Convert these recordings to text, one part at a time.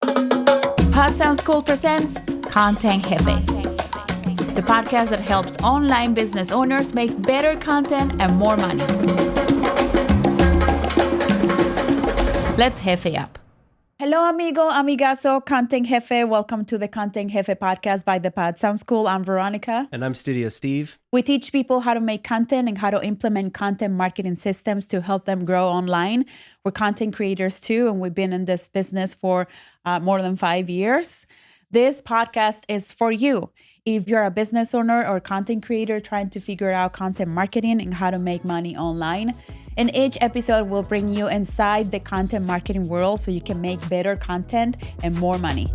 Pod Sounds Cool presents Content Jefe, the podcast that helps online business owners make better content and more money. Let's Jefe up. Hello, amigo, amigazo, Content Jefe. Welcome to the Content Jefe podcast by the Pod Sounds Cool. I'm Veronica. And I'm Studio Steve. We teach people how to make content and how to implement content marketing systems to help them grow online. We're content creators too, and we've been in this business for more than 5 years. This podcast is for you. If you're a business owner or content creator trying to figure out content marketing and how to make money online. In each episode, we'll bring you inside the content marketing world so you can make better content and more money.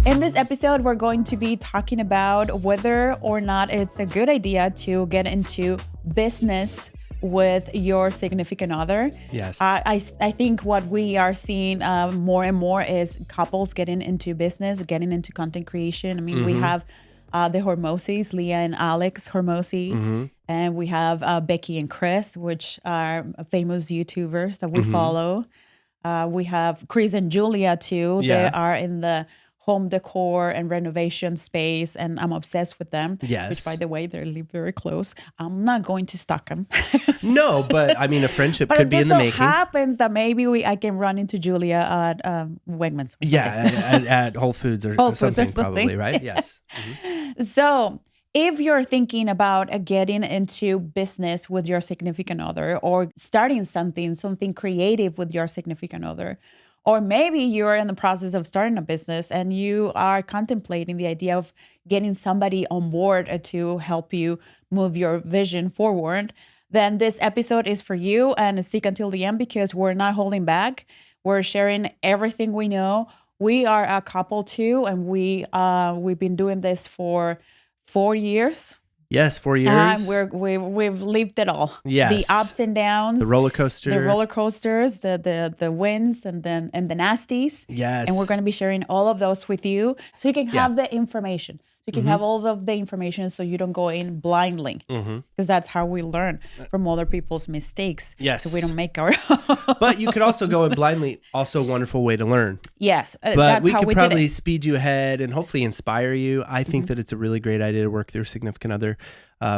In this episode, we're going to be talking about whether or not it's a good idea to get into business with your significant other. Yes. I think what we are seeing more and more is couples getting into business, getting into content creation. I mean, we have the Hormozis, Leah and Alex Hormozi, and we have Becky and Chris, which are famous YouTubers that we follow. We have Chris and Julia too. Yeah. They are in the home decor and renovation space, and I'm obsessed with them. Yes. Which, by the way, they live very close. I'm not going to stalk them. No, but I mean, a friendship But could it be just in the so making. happens that maybe I can run into Julia at Wegmans. Or Yeah, at Whole Foods or Whole Foods or something, something. probably, right? Yes. So if you're thinking about getting into business with your significant other or starting something creative with your significant other, or maybe you're in the process of starting a business and you are contemplating the idea of getting somebody on board to help you move your vision forward, then this episode is for you, and stick until the end because we're not holding back. We're sharing everything we know. We are a couple too, and we've been doing this for 4 years. Yes, 4 years. We've lived it all. Yes. The ups and downs, The roller coaster. the wins, and the nasties. Yes. And we're going to be sharing all of those with you, so you can have the information. So you can have all of the information, so you don't go in blindly, because that's how we learn from other people's mistakes. Yes. So we don't make our own. But you could also go in blindly. Also a wonderful way to learn. Yes, But that's we how could we probably did it. speed you ahead and hopefully inspire you. I think that it's a really great idea to work with your significant other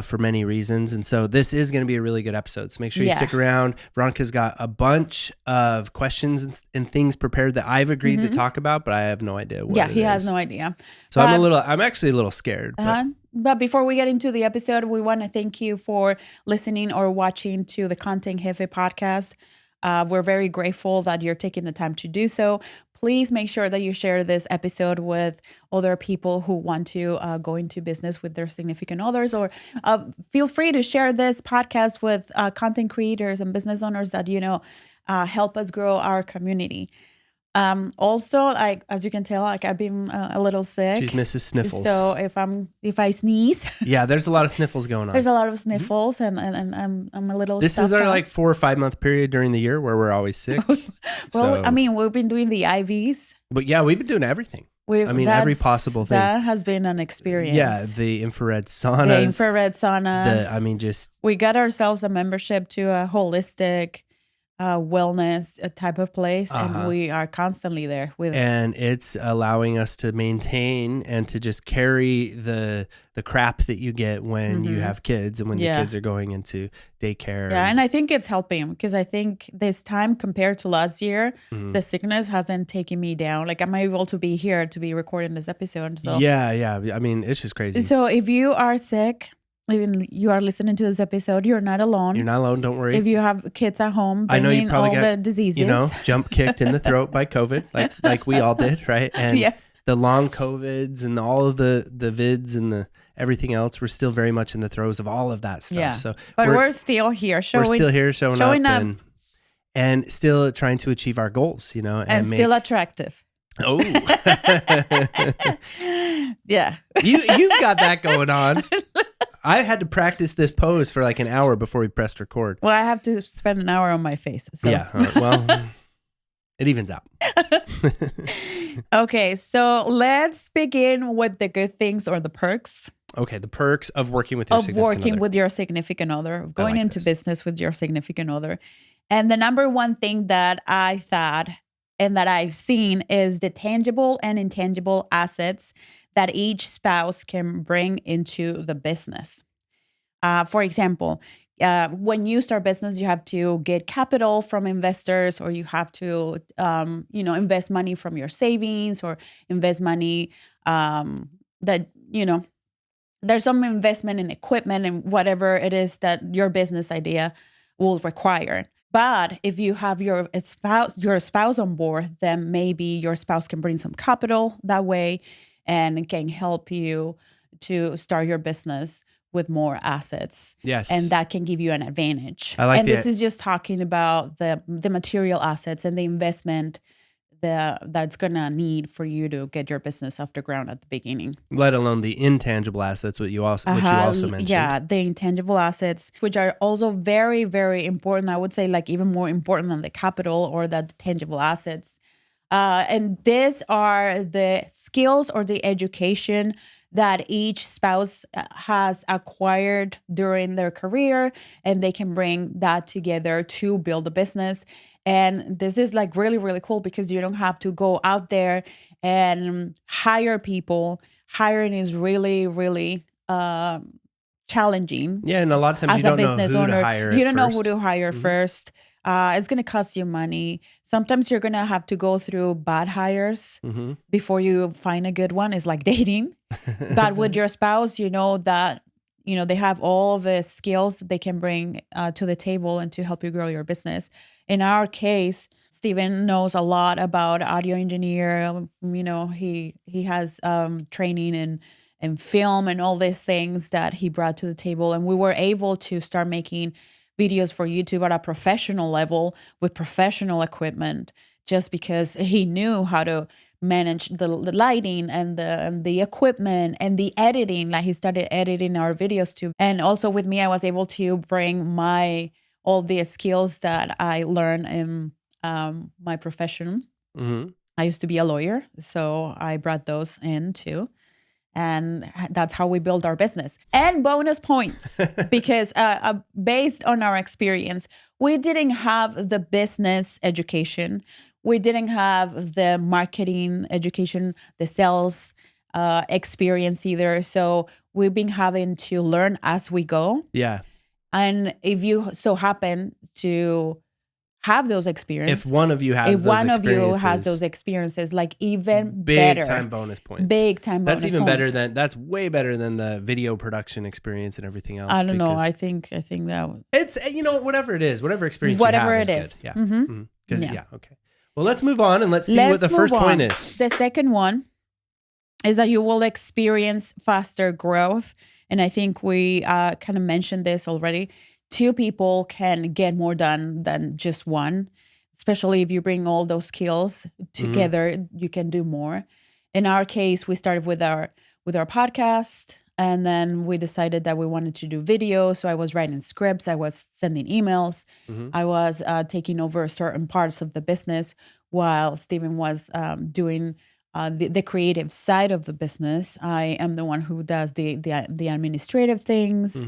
for many reasons. And so this is going to be a really good episode. So make sure you stick around. Veronica's got a bunch of questions and things prepared that I've agreed to talk about, but I have no idea what He has no idea. So I'm actually a little scared. But before we get into the episode, we want to thank you for listening or watching to the Content Jefe podcast. We're very grateful that you're taking the time to do so. Please make sure that you share this episode with other people who want to go into business with their significant others, or feel free to share this podcast with content creators and business owners that, help us grow our community. Also, as you can tell, I've been a little sick. She's Mrs. Sniffles. So if I sneeze, yeah, there's a lot of sniffles going on. there's a lot of sniffles, and I'm a little. This is stuffed our up. 4 or 5 month period during the year where we're always sick. Well, I mean, we've been doing the IVs. But yeah, we've been doing everything. Every possible thing. That has been an experience. Yeah, the infrared saunas. The infrared saunas. We got ourselves a membership to a holistic wellness type of place, and we are constantly there with it. And it's allowing us to maintain and to just carry the crap that you get when you have kids and when the kids are going into daycare. Yeah, and I think it's helping because I think this time compared to last year, the sickness hasn't taken me down. Like, I'm able to be here to be recording this episode. So yeah. I mean, it's just crazy. So if you are sick, even you are listening to this episode, you're not alone. You're not alone. Don't worry. If you have kids at home, I know you probably all got the diseases. Jump kicked in the throat by COVID, like we all did, right? And the long COVIDs and all of the vids and the everything else, we're still very much in the throes of all of that stuff. Yeah. So, but we're still here, showing up. And still trying to achieve our goals, and still attractive. Oh, yeah. You've got that going on. I had to practice this pose for like an hour before we pressed record. Well, I have to spend an hour on my face. So. Yeah. Well, it evens out. Okay. So let's begin with the good things or the perks. Okay. The perks of working with your significant other. Going into business with your significant other. And the number one thing that I thought and that I've seen is the tangible and intangible assets that each spouse can bring into the business. For example, when you start business, you have to get capital from investors, or you have to, invest money from your savings, or invest money that, there's some investment in equipment and whatever it is that your business idea will require. But if you have your spouse on board, then maybe your spouse can bring some capital that way and can help you to start your business with more assets. Yes. And that can give you an advantage. I like and this is just talking about the material assets and the investment that's gonna need for you to get your business off the ground at the beginning. Let alone the intangible assets, which you also mentioned. Yeah, the intangible assets, which are also very, very important. I would say like even more important than the capital or the tangible assets. And these are the skills or the education that each spouse has acquired during their career, and they can bring that together to build a business. And this is like really, really cool because you don't have to go out there and hire people. Hiring is really, really challenging. Yeah, and a lot of times as you don't a business know who owner, to hire. You don't know who to hire first. It's going to cost you money. Sometimes you're going to have to go through bad hires before you find a good one. It's like dating. But with your spouse, you know that they have all the skills they can bring to the table and to help you grow your business. In our case, Steven knows a lot about audio engineer. He has training in film and all these things that he brought to the table. And we were able to start making videos for YouTube at a professional level with professional equipment, just because he knew how to manage the lighting and the equipment and the editing. Like he started editing our videos too. And also with me, I was able to bring all the skills that I learned in my profession. I used to be a lawyer, so I brought those in too. And that's how we build our business. And bonus points, because based on our experience, we didn't have the business education. We didn't have the marketing education, the sales experience either. So we've been having to learn as we go. Yeah. And if you so happen to have those experiences, if one of you has those experiences, like even big better. time bonus points. That's even better that's way better than the video production experience and everything else. I don't know. I think that it's whatever it is, whatever experience whatever you have it is. Good. Yeah. Okay. Well, let's move on and let's see what the first point is. The second one is that you will experience faster growth. And I think we kind of mentioned this already. 2 people can get more done than just one, especially if you bring all those skills together, you can do more. In our case, we started with our podcast, and then we decided that we wanted to do video. So I was writing scripts, I was sending emails, I was taking over certain parts of the business while Steven was doing the creative side of the business. I am the one who does the administrative things.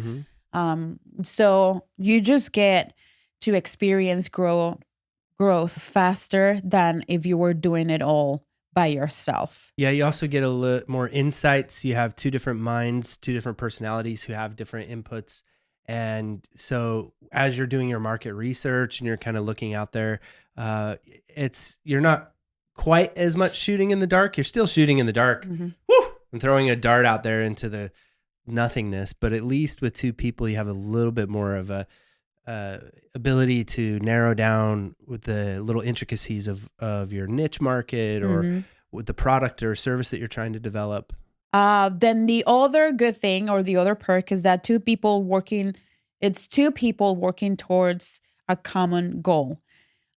So you just get to experience growth faster than if you were doing it all by yourself. Yeah, you also get a little more insights. You have 2 different minds, 2 different personalities who have different inputs. And so as you're doing your market research and you're kind of looking out there, you're not quite as much shooting in the dark. You're still shooting in the dark. Woo! And throwing a dart out there into the nothingness, but at least with 2 people, you have a little bit more of a ability to narrow down with the little intricacies of your niche market or with the product or service that you're trying to develop. Then the other good thing or the other perk is that 2 people working towards a common goal.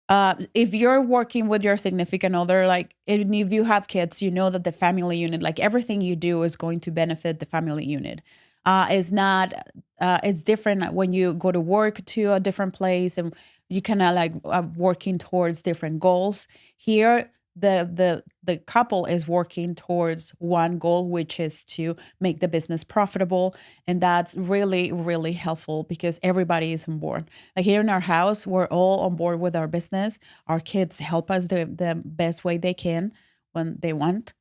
If you're working with your significant other, like if you have kids, you know that the family unit, like everything you do is going to benefit the family unit. It's different when you go to work to a different place and you kind of like working towards different goals. Here, the couple is working towards one goal, which is to make the business profitable. And that's really, really helpful because everybody is on board. Like here in our house, we're all on board with our business. Our kids help us the best way they can when they want.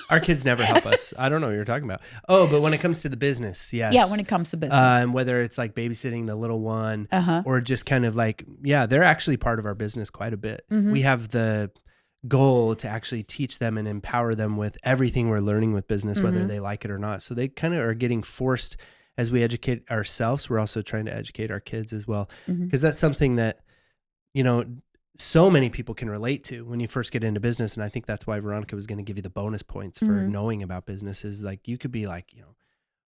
Our kids never help us. I don't know what you're talking about. Oh, but when it comes to the business, yes. Yeah, when it comes to business. And whether it's like babysitting the little one or just kind of like, they're actually part of our business quite a bit. We have the goal to actually teach them and empower them with everything we're learning with business, whether they like it or not. So they kind of are getting forced as we educate ourselves. We're also trying to educate our kids as well. Because that's something that, so many people can relate to when you first get into business. And I think that's why Veronica was going to give you the bonus points for knowing about businesses. Like you could be like,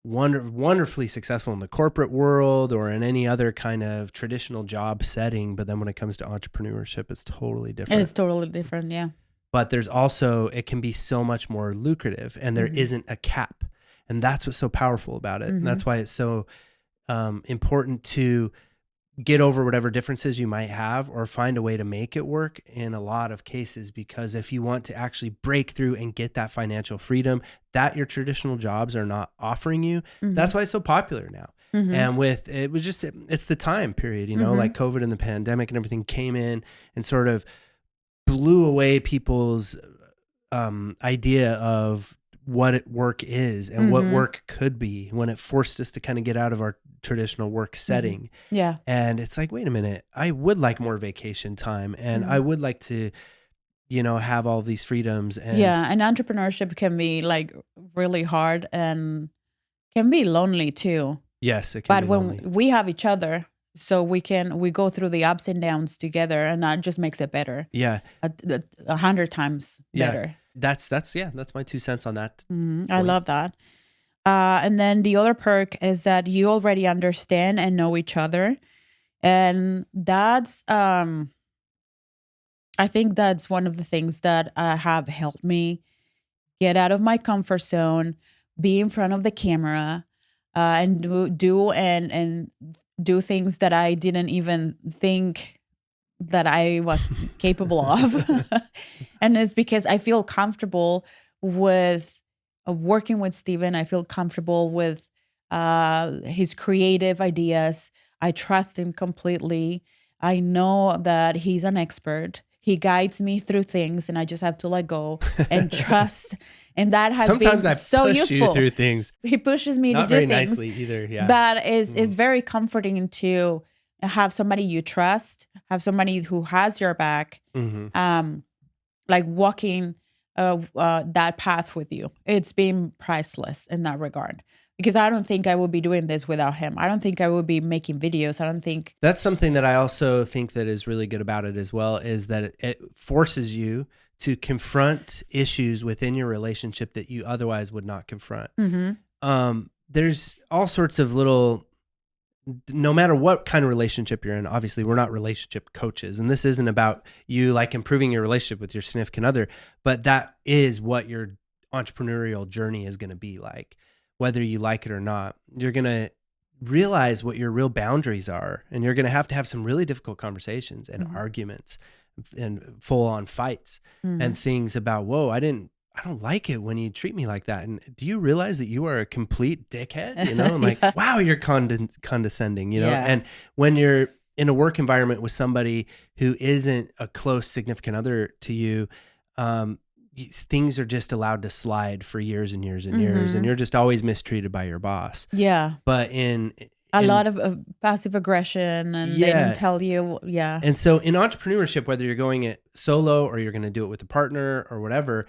wonderfully successful in the corporate world or in any other kind of traditional job setting. But then when it comes to entrepreneurship, it's totally different. It's totally different. Yeah. But there's also, it can be so much more lucrative and there isn't a cap. And that's what's so powerful about it. And that's why it's so important to get over whatever differences you might have or find a way to make it work in a lot of cases, because if you want to actually break through and get that financial freedom that your traditional jobs are not offering you, that's why it's so popular now. And it's the time period, like COVID and the pandemic and everything came in and sort of blew away people's idea of what work is and what work could be, when it forced us to kind of get out of our traditional work setting. Yeah. And it's like, wait a minute, I would like more vacation time and I would like to, have all these freedoms. And and entrepreneurship can be like really hard and can be lonely too. Yes, it can be lonely. When we have each other, so we go through the ups and downs together, and that just makes it better. Yeah. 100 times better. That's my 2 cents on that. I love that. And then the other perk is that you already understand and know each other. And that's, I think that's one of the things that have helped me get out of my comfort zone, be in front of the camera, and do things that I didn't even think that I was capable of. And it's because I feel comfortable with working with Steven. I feel comfortable with his creative ideas. I trust him completely. I know that he's an expert. He guides me through things and I just have to let go and trust. And that has Sometimes been I so push useful. You through things. He pushes me Not to do very things. nicely either. Yeah. But it's very comforting to have somebody you trust, have somebody who has your back, like walking that path with you. It's been priceless in that regard. Because I don't think I would be doing this without him. I don't think I would be making videos. I don't think... That's something that I also think that is really good about it as well, is that it forces you to confront issues within your relationship that you otherwise would not confront. There's all sorts of little... No matter what kind of relationship you're in, obviously we're not relationship coaches, and this isn't about you like improving your relationship with your significant other, but that is what your entrepreneurial journey is going to be like. Whether you like it or not, you're going to realize what your real boundaries are, and you're going to have some really difficult conversations and arguments and full on fights and things about, whoa, I don't like it when you treat me like that. And do you realize that you are a complete dickhead? And like, wow, you're condescending, And when you're in a work environment with somebody who isn't a close significant other to you, things are just allowed to slide for years and years and years, and you're just always mistreated by your boss. Yeah. But in a lot of passive aggression, and they didn't tell you. Yeah. And so in entrepreneurship, whether you're going it solo or you're going to do it with a partner or whatever,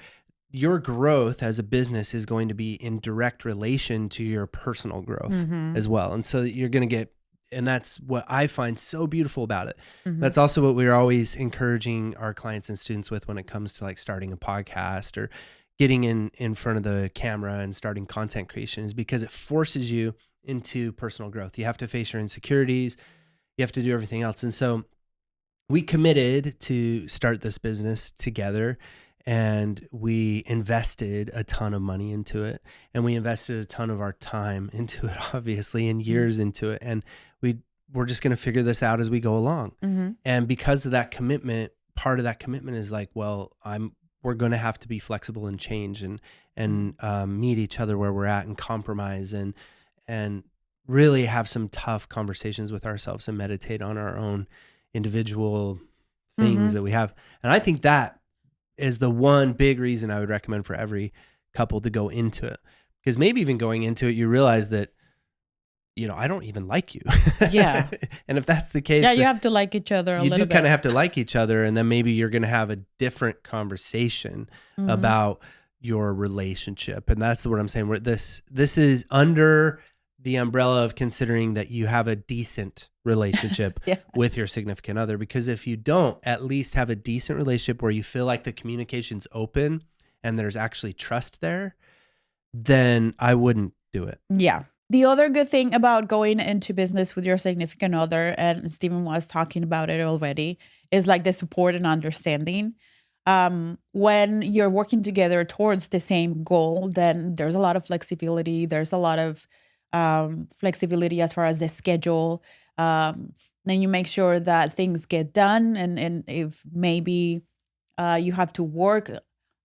your growth as a business is going to be in direct relation to your personal growth as well. And so you're going to get, and that's what I find so beautiful about it. That's also what we're always encouraging our clients and students with when it comes to like starting a podcast or getting in front of the camera and starting content creation, is because it forces you into personal growth. You have to face your insecurities. You have to do everything else. And so we committed to start this business together, and we invested a ton of money into it, and we invested a ton of our time into it, obviously, and years into it. And we're just going to figure this out as we go along. And because of that commitment, part of that commitment is like, well, we're going to have to be flexible and change and meet each other where we're at and compromise and really have some tough conversations with ourselves and meditate on our own individual things that we have. And I think that is the one big reason I would recommend for every couple to go into it. Because maybe even going into it, you realize that, I don't even like you. Yeah. And if that's the case, you have to like each other a little bit. You do kind of have to like each other. And then maybe you're going to have a different conversation about your relationship. And that's what I'm saying. This is under the umbrella of considering that you have a decent relationship with your significant other. Because if you don't at least have a decent relationship where you feel like the communication's open and there's actually trust there, then I wouldn't do it. Yeah. The other good thing about going into business with your significant other, and Stephen was talking about it already, is like the support and understanding. When you're working together towards the same goal, then there's a lot of flexibility. There's a lot of flexibility as far as the schedule. Then you make sure that things get done. And if maybe you have to work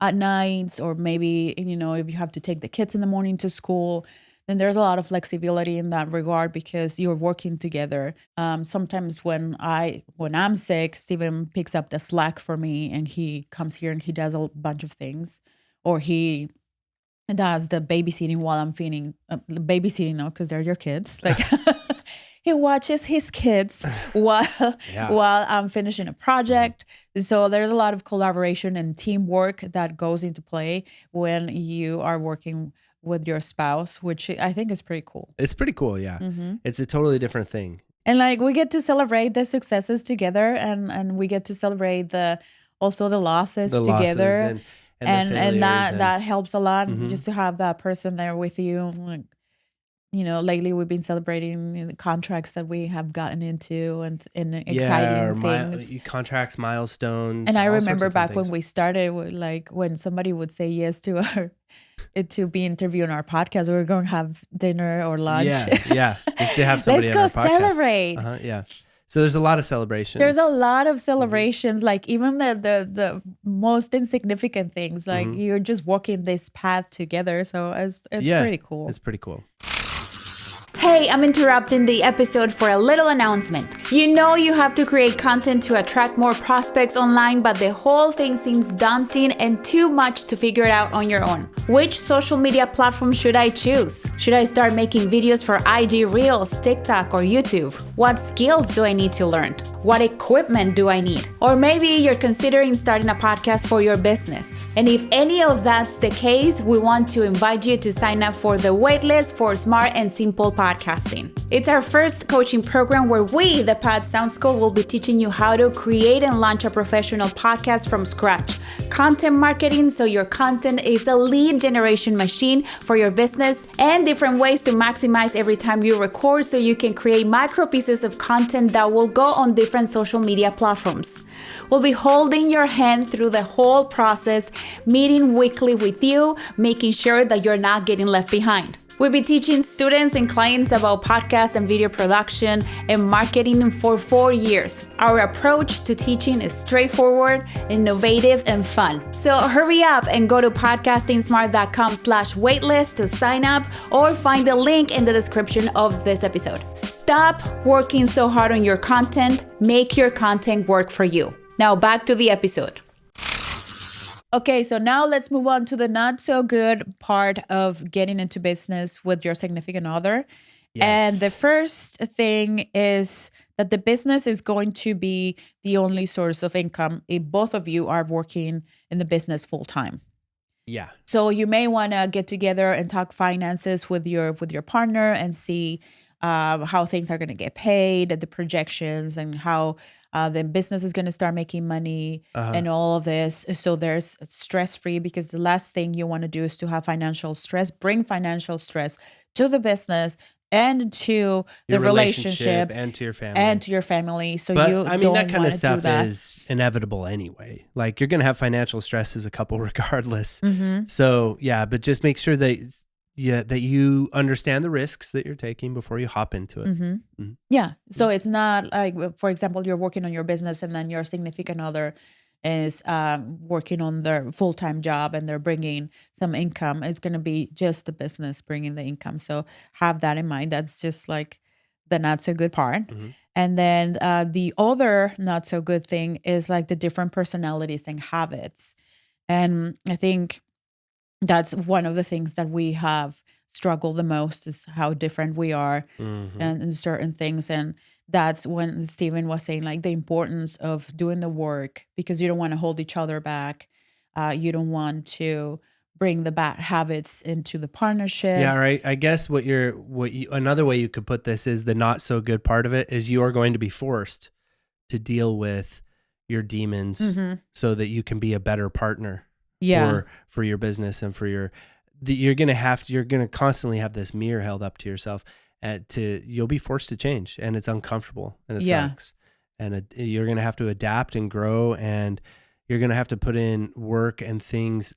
at nights, or maybe, if you have to take the kids in the morning to school, then there's a lot of flexibility in that regard because you're working together. Sometimes when I'm sick, Steven picks up the slack for me and he comes here and he does a bunch of things, or he does the babysitting while I'm feeding, babysitting, no, because they're your kids. Like he watches his kids while I'm finishing a project. So there's a lot of collaboration and teamwork that goes into play when you are working with your spouse, which I think is pretty cool. It's pretty cool, yeah. It's a totally different thing. And like we get to celebrate the successes together, and we get to celebrate also the losses together. And that helps a lot, just to have that person there with you. Like, lately we've been celebrating the contracts that we have gotten into and exciting things. Contracts, milestones. And I remember back when we started, like when somebody would say yes to to be interviewed on our podcast, we were going to have dinner or lunch. Yeah. Just to have somebody Let's go on our podcast. Celebrate. Yeah. So there's a lot of celebrations. There's a lot of celebrations, like even the most insignificant things, like you're just walking this path together. So it's pretty cool. It's pretty cool. Hey, I'm interrupting the episode for a little announcement. You have to create content to attract more prospects online, but the whole thing seems daunting and too much to figure it out on your own. Which social media platform should I choose? Should I start making videos for IG Reels, TikTok, or YouTube? What skills do I need to learn? What equipment do I need? Or maybe you're considering starting a podcast for your business. And if any of that's the case, we want to invite you to sign up for the waitlist for Smart and Simple Podcasting. It's our first coaching program where we, the Pod Sound School, will be teaching you how to create and launch a professional podcast from scratch. Content marketing, so your content is a lead generation machine for your business, and different ways to maximize every time you record so you can create micro pieces of content that will go on different social media platforms. We'll be holding your hand through the whole process, meeting weekly with you, making sure that you're not getting left behind. We'll be teaching students and clients about podcast and video production and marketing for 4 years. Our approach to teaching is straightforward, innovative, and fun. So hurry up and go to podcastingsmart.com/waitlist to sign up, or find the link in the description of this episode. Stop working so hard on your content. Make your content work for you. Now back to the episode. Okay, so now let's move on to the not so good part of getting into business with your significant other. Yes. And the first thing is that the business is going to be the only source of income if both of you are working in the business full time. Yeah. So you may want to get together and talk finances with your partner and see how things are going to get paid, the projections, and how the business is going to start making money and all of this. So there's stress-free, because the last thing you want to do is to have financial stress, bring financial stress to the business and to the relationship and to your family. So but, you that kind of stuff is inevitable anyway. Like, you're going to have financial stress as a couple regardless. So yeah, but just make sure that you understand the risks that you're taking before you hop into it. Yeah. So it's not like, for example, you're working on your business and then your significant other is working on their full-time job and they're bringing some income, it's going to be just the business bringing the income. So have that in mind. That's just like the not so good part. And then the other not so good thing is like the different personalities and habits. And I think that's one of the things that we have struggled the most, is how different we are in certain things. And that's when Stephen was saying like the importance of doing the work, because you don't want to hold each other back. You don't want to bring the bad habits into the partnership. Yeah, right. I guess another way you could put this is the not so good part of it is you are going to be forced to deal with your demons so that you can be a better partner for your business and for you're going to constantly have this mirror held up to yourself you'll be forced to change, and it's uncomfortable and it sucks. And you're going to have to adapt and grow, and you're going to have to put in work and things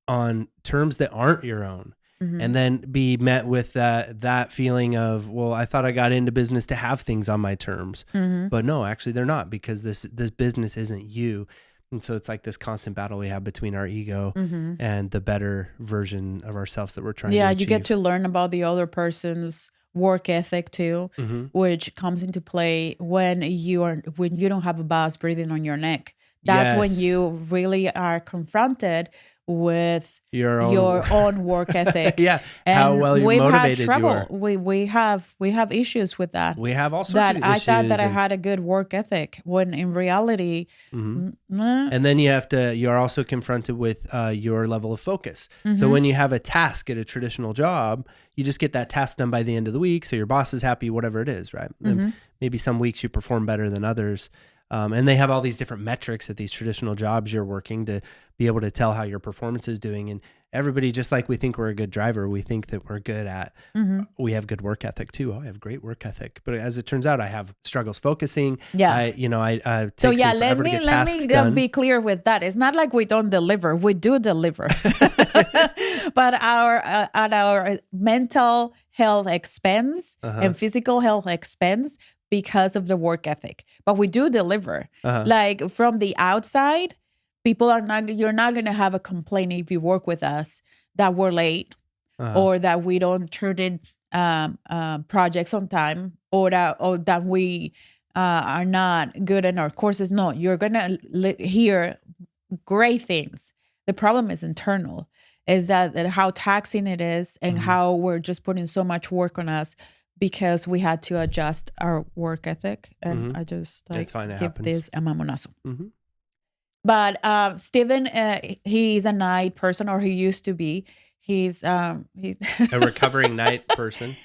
on terms that aren't your own. And then be met with that feeling of, well, I thought I got into business to have things on my terms, but no, actually they're not, because this business isn't you. And so it's like this constant battle we have between our ego and the better version of ourselves that we're trying to achieve. You get to learn about the other person's work ethic too, which comes into play when you don't have a boss breathing on your neck. That's when you really are confronted with your own work ethic. And how well you're motivated you are. We have issues with that. We have all sorts that of I issues. thought that I had a good work ethic, when in reality, and then you're also confronted with your level of focus. So when you have a task at a traditional job, you just get that task done by the end of the week, so your boss is happy, whatever it is, right? And maybe some weeks you perform better than others. And they have all these different metrics at these traditional jobs you're working to be able to tell how your performance is doing. And everybody, just like we think we're a good driver, we think that we're good at, we have good work ethic too. I have great work ethic. But as it turns out, I have struggles focusing. Let me be clear with that. It's not like we don't deliver. We do deliver. But at our mental health expense and physical health expense, because of the work ethic. But we do deliver. Like from the outside, you're not going to have a complaint if you work with us that we're late or that we don't turn in projects on time, or that we are not good in our courses. No, you're going to hear great things. The problem is internal, is that how taxing it is, and how we're just putting so much work on us, because we had to adjust our work ethic. And I just give this a mamonazo. But Steven, he's a night person, or he used to be. He's a recovering night person.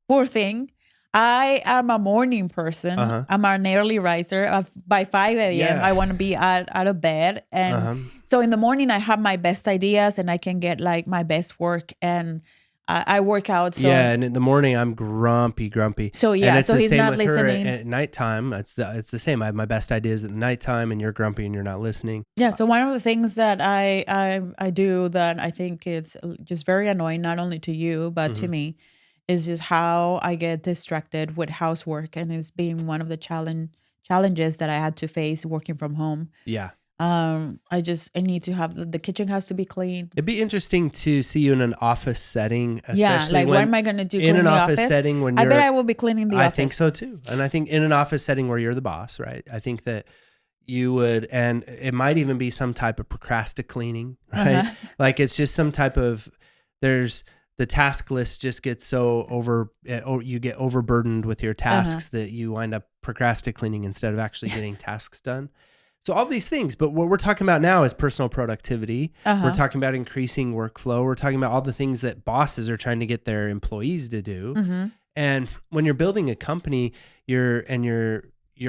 Poor thing. I am a morning person. I'm an early riser. By 5 a.m. I want to be out of bed. And so in the morning, I have my best ideas, and I can get like my best work, and I work out. So and in the morning I'm grumpy. So so he's not listening. At nighttime, it's the same. I have my best ideas at nighttime, and you're grumpy and you're not listening. Yeah. So one of the things that I do that I think it's just very annoying, not only to you but to me, is just how I get distracted with housework, and it's being one of the challenges that I had to face working from home. Yeah. I need to have the kitchen has to be clean. It'd be interesting to see you in an office setting, especially what am I going to do in an office setting when I bet I will be cleaning the office. I think so too. And I think in an office setting where you're the boss, right? I think that you would, and it might even be some type of procrastinating, right? Like it's just some type of, the task list just gets so you get overburdened with your tasks that you wind up procrastinating instead of actually getting tasks done. So all these things, but what we're talking about now is personal productivity. We're talking about increasing workflow. We're talking about all the things that bosses are trying to get their employees to do. And when you're building a company, you're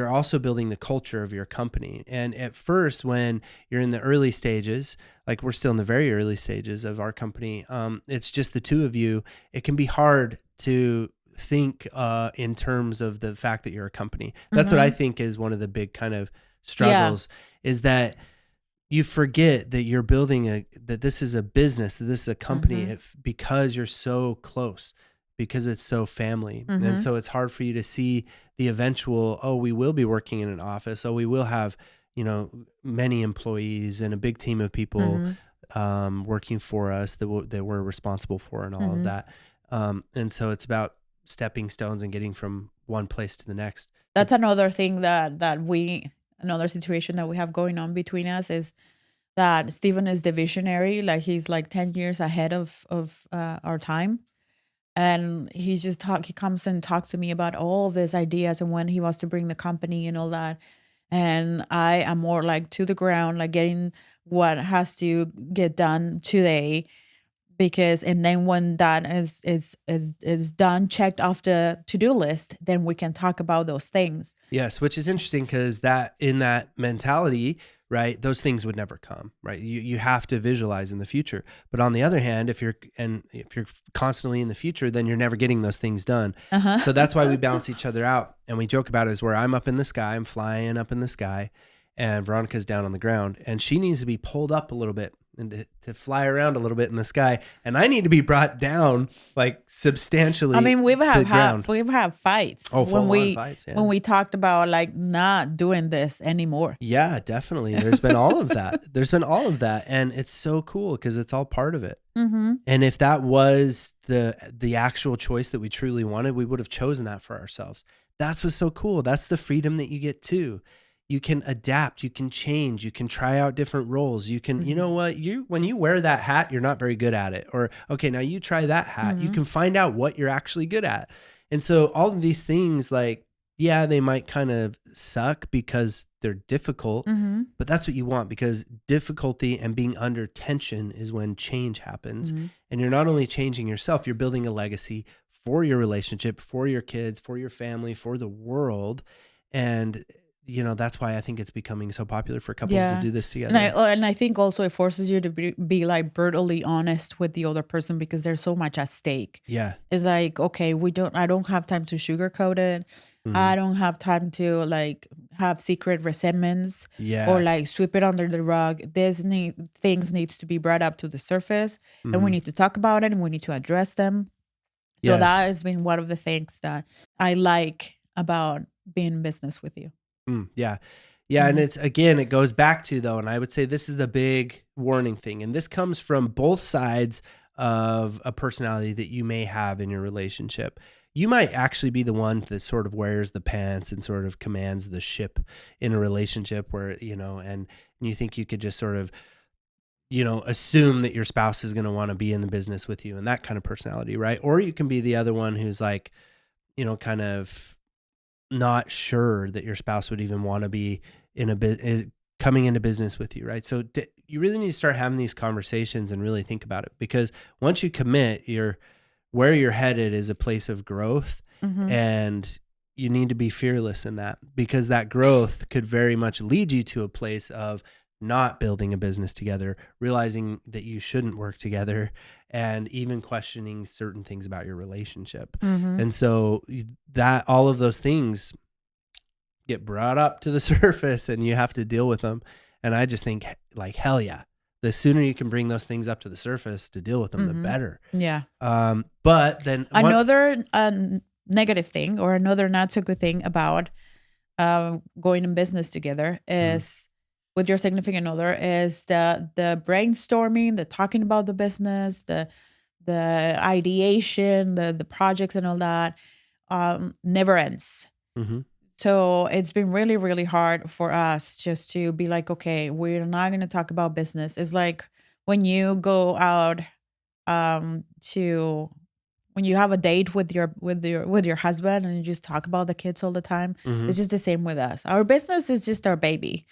also building the culture of your company. And at first, when you're in the early stages, like we're still in the very early stages of our company, it's just the two of you. It can be hard to think in terms of the fact that you're a company. That's what I think is one of the big kind of struggles, is that you forget that you're building that this is a business, that this is a company, because you're so close, because it's so family. And so it's hard for you to see the eventual, we will be working in an office. We will have, many employees and a big team of people working for us that we're responsible for and all of that. And so it's about stepping stones and getting from one place to the next. That's another thing another situation that we have going on between us is that Steven is the visionary. Like he's like 10 years ahead of our time. And he comes and talks to me about all these ideas and when he wants to bring the company and all that. And I am more like to the ground, like getting what has to get done today. And then when that is done, checked off the to-do list, then we can talk about those things. Yes, which is interesting because that in that mentality, right, those things would never come, right? You have to visualize in the future. But on the other hand, if you're constantly in the future, then you're never getting those things done. So that's why we balance each other out. And we joke about it as where I'm up in the sky, I'm flying up in the sky, and Veronica's down on the ground, and she needs to be pulled up a little bit and to fly around a little bit in the sky, and I need to be brought down like substantially. I mean, we've had fights when we talked about like not doing this anymore. Yeah, definitely. There's been all of that. And it's so cool because it's all part of it. And if that was the actual choice that we truly wanted, we would have chosen that for ourselves. That's what's so cool. That's the freedom that you get too. You can adapt, you can change, you can try out different roles. You can, you know what, when you wear that hat, you're not very good at it. Or, okay, now you try that hat. You can find out what you're actually good at. And so all of these things, like, yeah, they might kind of suck because they're difficult, but that's what you want, because difficulty and being under tension is when change happens. And you're not only changing yourself, you're building a legacy for your relationship, for your kids, for your family, for the world. And that's why I think it's becoming so popular for couples to do this together. And I think also it forces you to be like brutally honest with the other person because there's so much at stake. Yeah. It's like, okay, I don't have time to sugarcoat it. I don't have time to like have secret resentments or like sweep it under the rug. Things needs to be brought up to the surface and we need to talk about it and we need to address them. So that has been one of the things that I like about being in business with you. Yeah. And it goes back to though, and I would say this is the big warning thing. And this comes from both sides of a personality that you may have in your relationship. You might actually be the one that sort of wears the pants and sort of commands the ship in a relationship where, and you think you could just sort of, assume that your spouse is going to want to be in the business with you and that kind of personality, right? Or you can be the other one who's like, kind of not sure that your spouse would even want to be coming into business with you, right? So you really need to start having these conversations and really think about it, because once you commit, where you're headed is a place of growth, and you need to be fearless in that, because that growth could very much lead you to a place of not building a business together, realizing that you shouldn't work together, and even questioning certain things about your relationship. And so that all of those things get brought up to the surface and you have to deal with them. And I just think like, hell yeah, the sooner you can bring those things up to the surface to deal with them, the better. Yeah. But then another negative thing or another not so good thing about going in business together is with your significant other is the brainstorming, the talking about the business, the ideation, the projects and all that never ends. So it's been really, really hard for us just to be like, okay, we're not going to talk about business. It's like when you go out when you have a date with your husband and you just talk about the kids all the time. It's just the same with us. Our business is just our baby.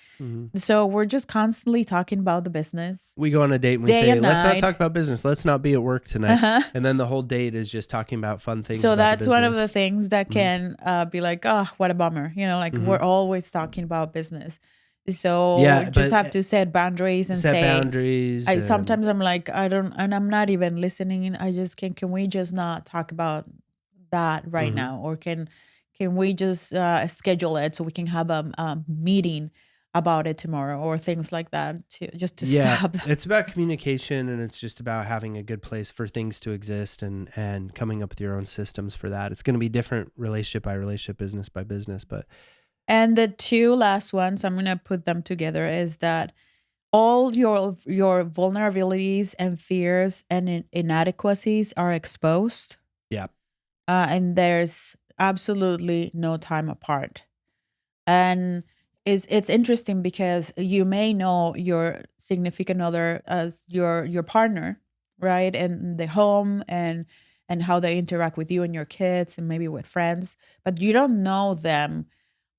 So we're just constantly talking about the business. We go on a date and we say, let's not talk about business. Let's not be at work tonight. And then the whole date is just talking about fun things. So that's one of the things that can be like, oh, what a bummer. We're always talking about business. So just have to set boundaries and say boundaries. Sometimes I'm like, and I'm not even listening. I just can we just not talk about that right now? Or can we just schedule it so we can have a meeting about it tomorrow or things like that to stop. It's about communication, and it's just about having a good place for things to exist and coming up with your own systems for that. It's going to be different relationship by relationship, business by business, but And the two last ones, I'm gonna put them together, is that all your vulnerabilities and fears and inadequacies are exposed, Yeah. and there's absolutely no time apart. And it's interesting because you may know your significant other as your partner, right? And the home and how they interact with you and your kids and maybe with friends, but you don't know them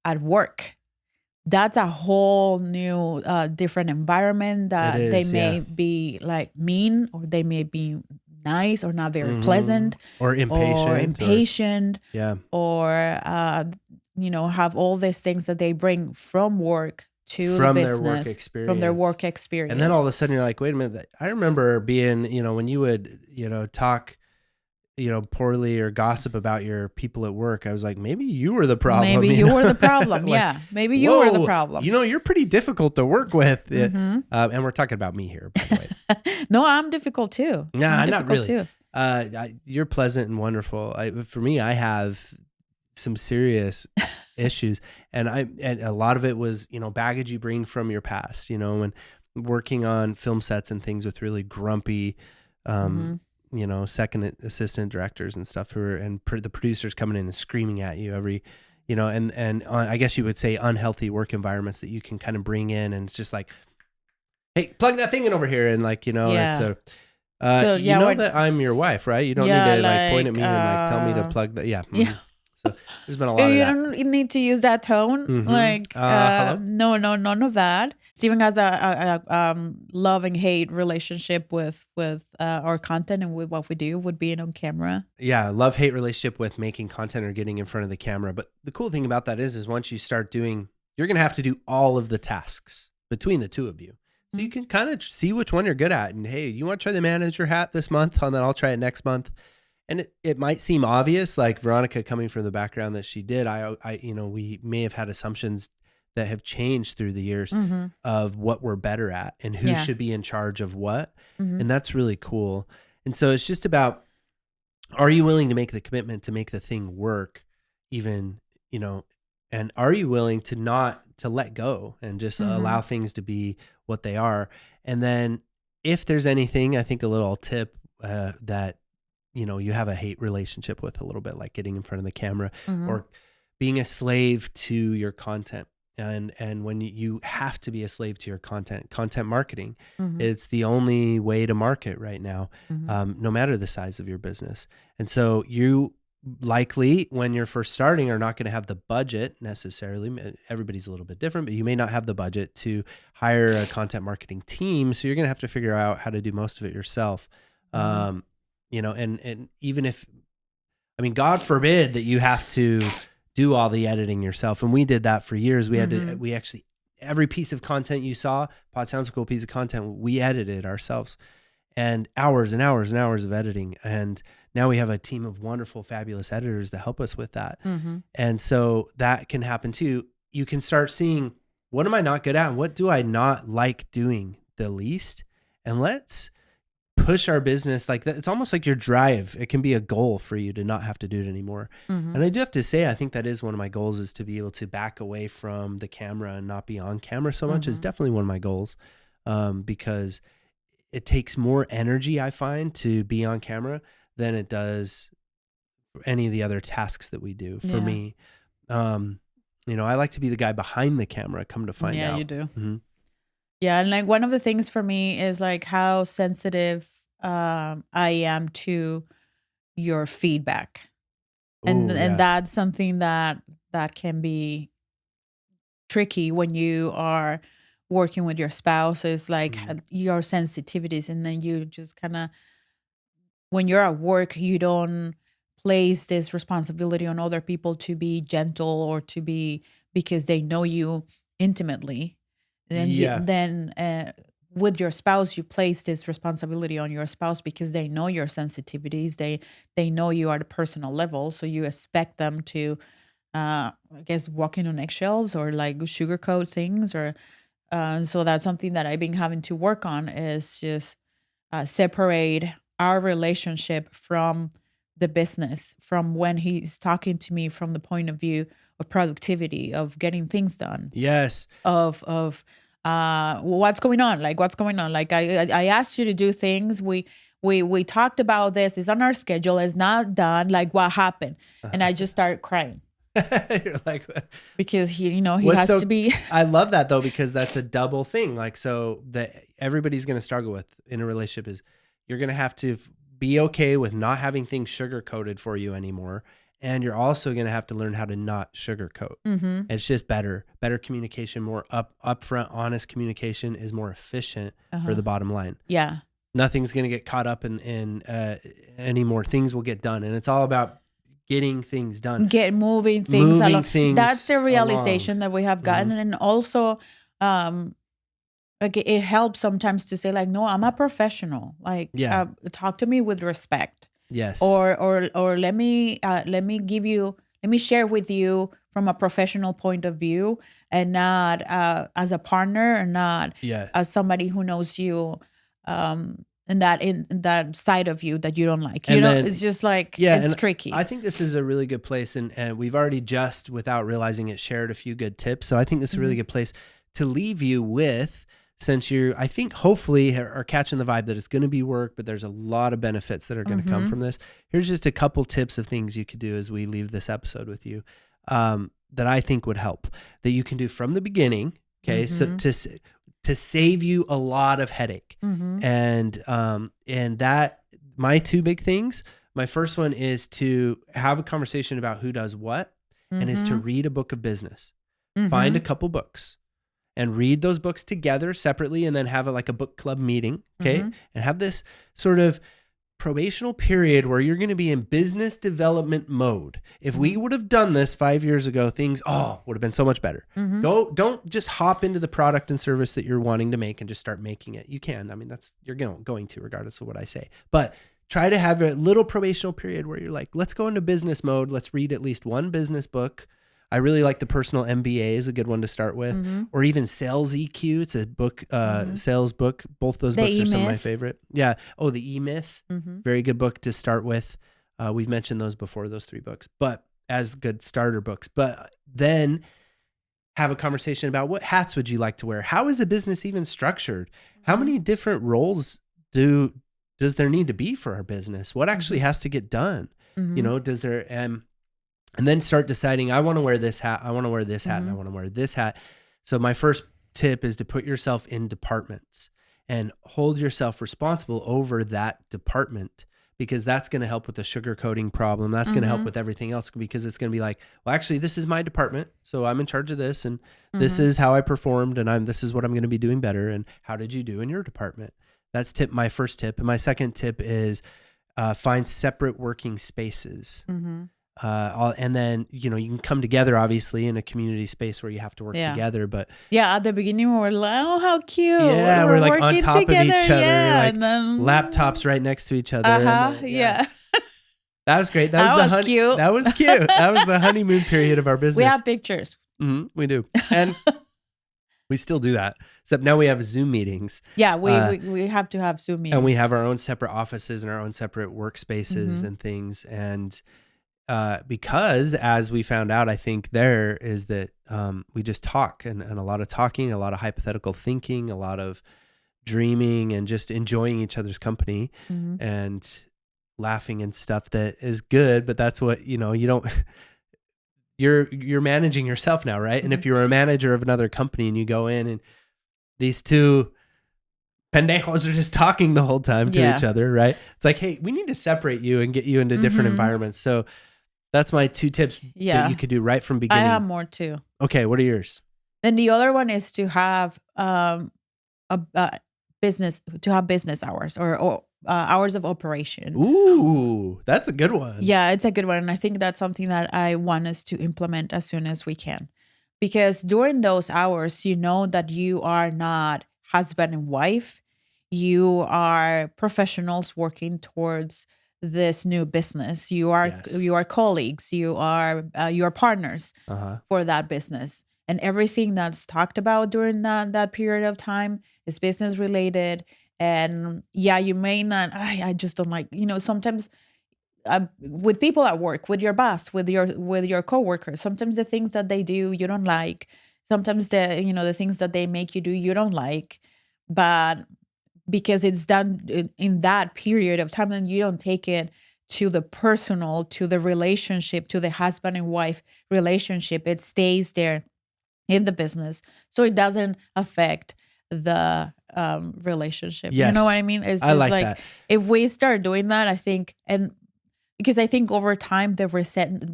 at work. That's a whole new different environment It that they is, yeah. may be like mean, or they may be nice or not very pleasant Or or impatient, impatient, yeah. or have all these things that they bring from work to the From their work business, from their experience. work experience. And then all of a sudden you're like, wait a minute. I remember being, when you would, talk, poorly or gossip about your people at work. I was like, maybe you were the problem. Maybe you were the problem. Like, yeah. Maybe you were the problem. You're pretty difficult to work with. And we're talking about me here, by the way. No, I'm difficult too. Nah, I'm not difficult really. too. You're pleasant and wonderful. For me, I have some serious issues, and a lot of it was baggage you bring from your past. When working on film sets and things with really grumpy, second assistant directors and stuff the producers coming in and screaming at you every, I guess you would say unhealthy work environments that you can kind of bring in, and it's just like, hey, plug that thing in over here, and Yeah. it's So, you know that I'm your wife, right? You don't need to point at me and tell me to plug that. Yeah. Yeah. So there's been a lot of You that. don't need to use that tone. Hello? No, none of that. Steven has a love and hate relationship with our content and with what we do, with being on camera. Yeah, love-hate relationship with making content or getting in front of the camera. But the cool thing about that is once you start doing, you're going to have to do all of the tasks between the two of you. So you can kind of see which one you're good at. And hey, you want to try the manager hat this month? And then I'll try it next month. And it might seem obvious, like Veronica coming from the background that she did. We may have had assumptions that have changed through the years of what we're better at and who should be in charge of what. And that's really cool. And so it's just about, are you willing to make the commitment to make the thing work even, and are you willing to let go and just allow things to be what they are? And then if there's anything, I think a little tip that, you have a hate relationship with a little bit, like getting in front of the camera or being a slave to your content. And when you have to be a slave to your content marketing, it's the only way to market right now, no matter the size of your business. And so you likely, when you're first starting, are not going to have the budget necessarily. Everybody's a little bit different, but you may not have the budget to hire a content marketing team. So you're going to have to figure out how to do most of it yourself. And even if, God forbid that you have to do all the editing yourself. And we did that for years. We had to, we actually, every piece of content you saw, Pod Sounds Cool piece of content, we edited ourselves, and hours and hours and hours of editing. And now we have a team of wonderful, fabulous editors that help us with that. And so that can happen too. You can start seeing, what am I not good at? And what do I not like doing the least? And let's push our business like that. It's almost like your drive. It can be a goal for you to not have to do it anymore. And I do have to say, I think that is one of my goals, is to be able to back away from the camera and not be on camera so much. Is definitely one of my goals, because it takes more energy, I find, to be on camera than it does for any of the other tasks that we do. For me, I like to be the guy behind the camera, come to find out. Yeah, you do. Yeah, and like one of the things for me is like how sensitive I am to your feedback, and that's something that can be tricky when you are working with your spouse. Is like your sensitivities, and then you just kind of, when you're at work, you don't place this responsibility on other people to be gentle or to be, because they know you intimately. Then with your spouse, you place this responsibility on your spouse because they know your sensitivities. They know you at a personal level, so you expect them to, I guess, walking on eggshells or like sugarcoat things. Or so that's something that I've been having to work on, is just separate our relationship from the business from when he's talking to me from the point of view of productivity, of getting things done, Yes. of what's going on, like what's going on. Like I asked you to do things. We talked about this. It's on our schedule. It's not done. Like what happened? And I just started crying. You're like, because he has to be. I love that though, because that's a double thing. Like, so that everybody's going to struggle with in a relationship is you're going to have to be okay with not having things sugar coated for you anymore. And you're also going to have to learn how to not sugarcoat. Mm-hmm. It's just better communication, more upfront, honest communication is more efficient for the bottom line. Yeah. Nothing's going to get caught up in anymore. Things will get done. And it's all about getting things done. Moving things along. Things That's the realization that we have gotten. And also, like it helps sometimes to say like, no, I'm a professional. Like, talk to me with respect. Yes. Or let me share with you from a professional point of view, and not as a partner, and not as somebody who knows you in that side of you that you don't like. It's just like, it's tricky. I think this is a really good place, and we've already just, without realizing it, shared a few good tips. So I think this is a really good place to leave you with, since you, I think, hopefully are catching the vibe that it's going to be work, but there's a lot of benefits that are going to come from this. Here's just a couple tips of things you could do as we leave this episode with you, that I think would help, that you can do from the beginning. Okay. So to save you a lot of headache. And that, my two big things, my first one is to have a conversation about who does what, and is to read a book of business. Find a couple books and read those books together separately, and then have a book club meeting. Okay. And have this sort of probational period where you're going to be in business development mode. If we would have done this 5 years ago, things would have been so much better. Don't just hop into the product and service that you're wanting to make and just start making it. You can. I mean, you're going to, regardless of what I say. But try to have a little probational period where you're like, let's go into business mode. Let's read at least one business book. I really like the Personal MBA is a good one to start with, or even Sales EQ. It's a book, sales book. Both those books are some of my favorite. Yeah. Oh, the E-Myth, very good book to start with. We've mentioned those before, those 3 books, but as good starter books. But then have a conversation about, what hats would you like to wear? How is a business even structured? How many different roles does there need to be for our business? What actually has to get done? Does there and then start deciding, I want to wear this hat, I want to wear this hat, and I want to wear this hat. So my first tip is to put yourself in departments and hold yourself responsible over that department, because that's going to help with the sugarcoating problem. That's going to help with everything else, because it's going to be like, well, actually, this is my department, so I'm in charge of this, and this is how I performed, and this is what I'm going to be doing better. And how did you do in your department? That's my first tip. And my second tip is find separate working spaces. And then, you can come together, obviously, in a community space where you have to work together. But at the beginning, we're like, oh, how cute. Yeah, we're like on top together, of each other, and then laptops right next to each other. Then, that was great. That was cute. That was cute. That was the honeymoon period of our business. We have pictures. We do. And we still do that. Except now we have Zoom meetings. Yeah, we have to have Zoom meetings. And we have our own separate offices and our own separate workspaces and things. And because, as we found out, I think there is that we just talk, and a lot of talking, a lot of hypothetical thinking, a lot of dreaming, and just enjoying each other's company and laughing and stuff that is good. But that's what, you don't, you're managing yourself now, right? And if you're a manager of another company and you go in and these two pendejos are just talking the whole time to each other, right? It's like, hey, we need to separate you and get you into different environments. So that's my 2 tips that you could do right from beginning. I have more too. Okay, what are yours? Then the other one is to have business hours or hours of operation. Ooh, that's a good one. Yeah, it's a good one. And I think that's something that I want us to implement as soon as we can. Because during those hours, you know that you are not husband and wife. You are professionals working towards this new business. You are colleagues. You are partners for that business. And everything that's talked about during that period of time is business related. And you may not, I just don't like, sometimes with people at work, with your boss, with your coworkers. Sometimes the things that they do you don't like. Sometimes the things that they make you do you don't like, but because it's done in that period of time, and you don't take it to the personal, to the relationship, to the husband and wife relationship. It stays there in the business, so it doesn't affect the relationship. Yes. You know what I mean? It's I just like like that. if we start doing that, I think, and because I think over time the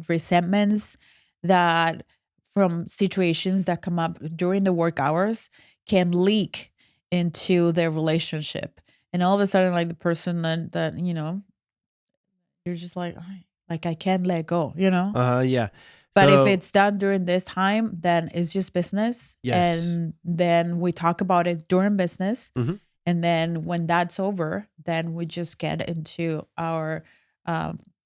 resentments that from situations that come up during the work hours can leak into their relationship, and all of a sudden, like the person that you're just like I can't let go, Yeah. But So, if it's done during this time, then it's just business. Yes. And then we talk about it during business. Mm-hmm. And then when that's over, then we just get into our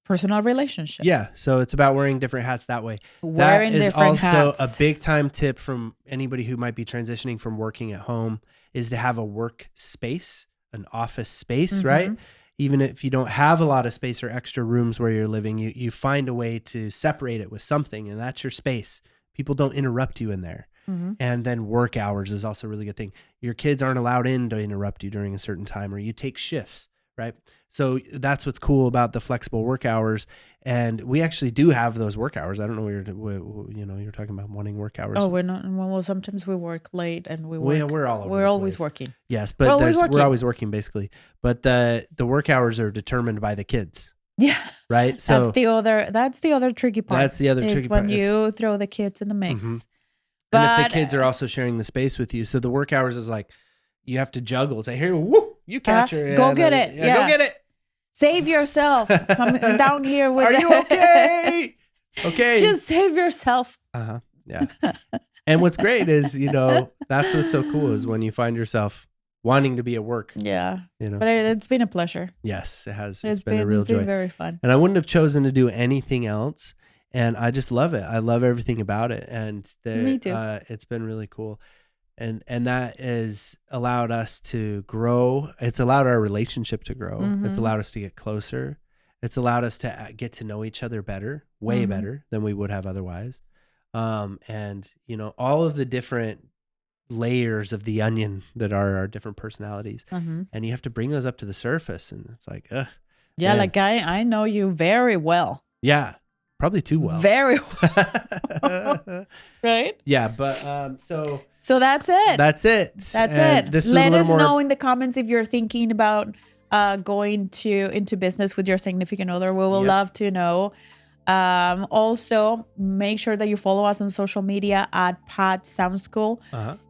personal relationship. Yeah. So it's about wearing different hats that way. Wearing that is different also hats. a big time tip from anybody who might be transitioning from working at home is to have a work space, an office space, right? Even if you don't have a lot of space or extra rooms where you're living, you find a way to separate it with something, and that's your space. People don't interrupt you in there. And then work hours is also a really good thing. Your kids aren't allowed in to interrupt you during a certain time, or you take shifts, right? So that's what's cool about the flexible work hours. And we actually do have those work hours. I don't know what you're talking about wanting work hours. Oh, we're not. Well, sometimes we work late and we work. We're all over We're the always place. working. Yes, but we're always working basically. But the work hours are determined by the kids. Yeah. Right. So that's the other tricky part. That's the other tricky part. When you throw the kids in the mix. And if the kids are also sharing the space with you, so the work hours is like you have to juggle. Say, here, whoop, you catch her. Go get it. Yeah, go get it. Save yourself. I'm down here with. Are you okay? Okay. Just save yourself. Yeah. And what's great is, that's what's so cool is when you find yourself wanting to be at work. Yeah. But it's been a pleasure. Yes, it has. It's been a real joy. It's been very fun. And I wouldn't have chosen to do anything else. And I just love it. I love everything about it. And Me too. It's been really cool. And that has allowed us to grow. It's allowed our relationship to grow. It's allowed us to get closer. It's allowed us to get to know each other better, way better than we would have otherwise. And, all of the different layers of the onion that are our different personalities. And you have to bring those up to the surface. And it's like, yeah, man. Like I know you very well. Yeah. Probably too well. Very well. Right? Yeah, but so that's it. That's it. That's it. Let us know in the comments if you're thinking about going into business with your significant other. We will love to know. Also, make sure that you follow us on social media at Pod Sound School,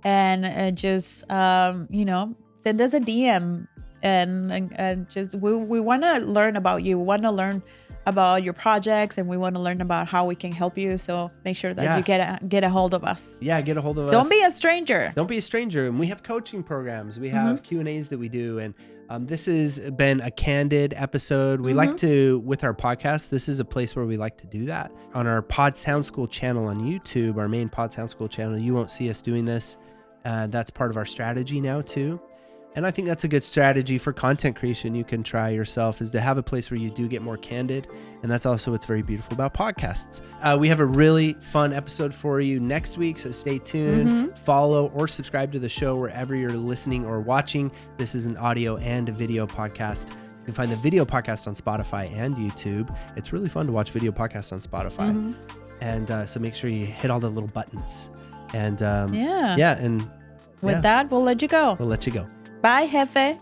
and just send us a DM and just we want to learn about you. We want to learn about your projects, and we want to learn about how we can help you. So make sure that you get a hold of us. Yeah, get a hold of us. Don't be a stranger. Don't be a stranger. And we have coaching programs. We have Q&As that we do. And this has been a candid episode. We like to, with our podcast, this is a place where we like to do that. On our Pod Sound School channel on YouTube, our main Pod Sound School channel, you won't see us doing this. That's part of our strategy now too. And I think that's a good strategy for content creation you can try yourself, is to have a place where you do get more candid. And that's also what's very beautiful about podcasts. We have a really fun episode for you next week, so stay tuned. Follow or subscribe to the show wherever you're listening or watching. This is an audio and a video podcast. You can find the video podcast on Spotify and YouTube. It's really fun to watch video podcasts on Spotify. And so make sure you hit all the little buttons. And and with that, we'll let you go. We'll let you go. Bye, Jefe.